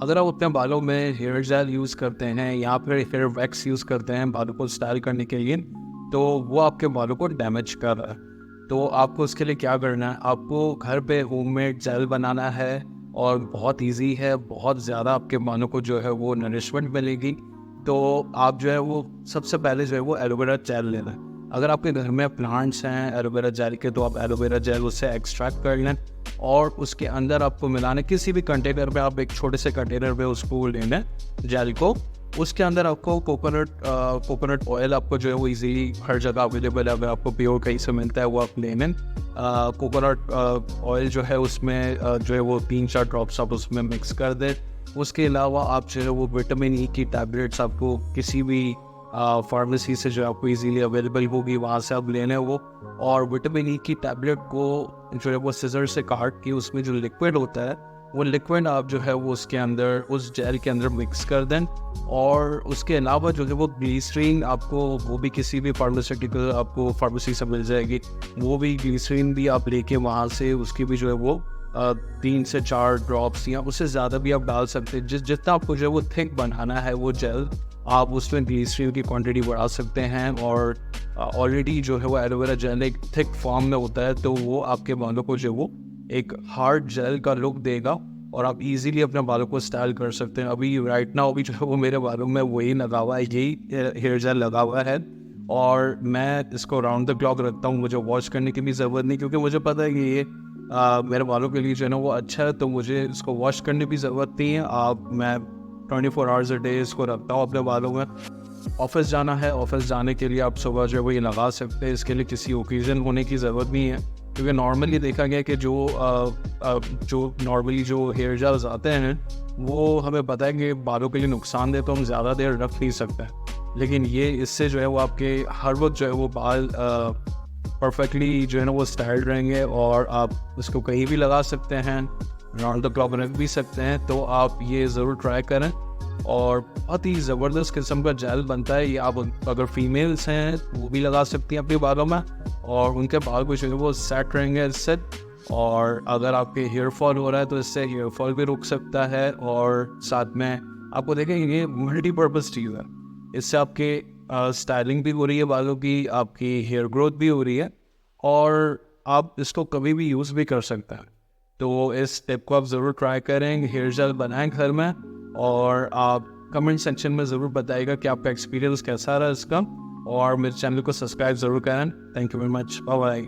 अगर आप अपने बालों में हेयर जेल यूज़ करते हैं या फिर हेयर वैक्स यूज़ करते हैं बालों को स्टाइल करने के लिए, तो वो आपके बालों को डैमेज कर रहा है। तो आपको उसके लिए क्या करना है, आपको घर पे होममेड जेल बनाना है और बहुत इजी है, बहुत ज़्यादा आपके बालों को जो है वो नरिशमेंट मिलेगी। तो आप जो है वो सबसे पहले जो है वो एलोवेरा जेल लेना है। अगर आपके घर में प्लांट्स हैं एलोवेरा जेल के, तो आप एलोवेरा जेल उससे एक्सट्रैक्ट कर लें और उसके अंदर आपको मिलाना किसी भी कंटेनर में, आप एक छोटे से कंटेनर में उसको लेना जेल को। उसके अंदर आपको कोकोनट ऑयल आपको जो है वो इजीली हर जगह अवेलेबल है, अगर आपको प्योर कहीं से मिलता है वो आप ले लें। कोकोनट ऑयल जो है उसमें जो है वो 3-4 ड्रॉप्स आप उसमें मिक्स कर दें। उसके अलावा आप जो है वो विटामिन ई की टैबलेट्स आपको किसी भी फार्मेसी से जो आपको इजीली अवेलेबल होगी वहाँ से आप लेना है वो। और विटामिन ई की टैबलेट को जो है वो सिजर से काट के उसमें जो लिक्विड होता है वो लिक्विड आप जो है वो उसके अंदर उस जेल के अंदर मिक्स कर दें। और उसके अलावा जो है वो ग्लिसरीन आपको वो भी किसी भी फार्मास्यूटिकल आपको फार्मेसी से मिल जाएगी, वो भी ग्लिसरीन भी आप लेके वहाँ से उसकी भी जो है वो 3 से 4 ड्रॉप्स या उससे ज़्यादा भी आप डाल सकते हैं। जितना आपको जो है वो थिक बनाना है वो जेल, आप उसमें ग्लिसरीन की क्वांटिटी बढ़ा सकते हैं। और ऑलरेडी जो है वो एलोवेरा जेल एक थिक फॉर्म में होता है, तो वो आपके बालों को जो है वो एक हार्ड जेल का लुक देगा और आप इजीली अपने बालों को स्टाइल कर सकते हैं। अभी राइट नाउ अभी जो है वो मेरे बालों में वही लगा हुआ है, यही हेयर जेल लगा हुआ है और मैं इसको राउंड द क्लॉक रखता हूँ। मुझे वॉश करने की भी ज़रूरत नहीं, क्योंकि मुझे पता है कि ये मेरे बालों के लिए जो है ना वो अच्छा है, तो मुझे इसको वॉश करने की ज़रूरत नहीं है। मैं 24 आवर्स अ डे इसको रखता हूँ अपने बालों में। ऑफिस जाना है, ऑफिस जाने के लिए आप सुबह जो है वो ये लगा सकते हैं, इसके लिए किसी ओकेज़न होने की ज़रूरत नहीं है। क्योंकि नॉर्मली देखा गया कि जो नॉर्मली जो हेयर जेल्स आते हैं वो हमें पता है कि बालों के लिए नुकसानदेह, तो हम ज़्यादा देर रख नहीं सकते। लेकिन ये इससे जो है वो आपके हर वक्त जो है वो बाल परफेक्टली जो है ना वो स्टाइल रहेंगे और आप इसको कहीं भी लगा सकते हैं, राउंड द क्लॉक रख भी सकते हैं। तो आप ये ज़रूर ट्राई करें और बहुत ही ज़बरदस्त किस्म का जेल बनता है ये। आप अगर फीमेल्स हैं वो भी लगा सकती हैं अपने बालों में और उनके बाल को जो है वो सेट रहेंगे इससे। और अगर आपके हेयर फॉल हो रहा है तो इससे हेयर फॉल भी रुक सकता है और साथ में आपको देखें ये मल्टीपर्पज़ चीज़ है। इससे आपके स्टाइलिंग भी हो रही है बालों की, आपकी हेयर ग्रोथ भी हो रही है और आप इसको कभी भी यूज़ भी कर सकते हैं। तो इस टिप को आप ज़रूर ट्राई करें, हेयर जेल बनाएं घर में और आप कमेंट सेक्शन में ज़रूर बताइएगा कि आपका एक्सपीरियंस कैसा रहा इसका। और मेरे चैनल को सब्सक्राइब ज़रूर करें। Thank you very much, bye bye.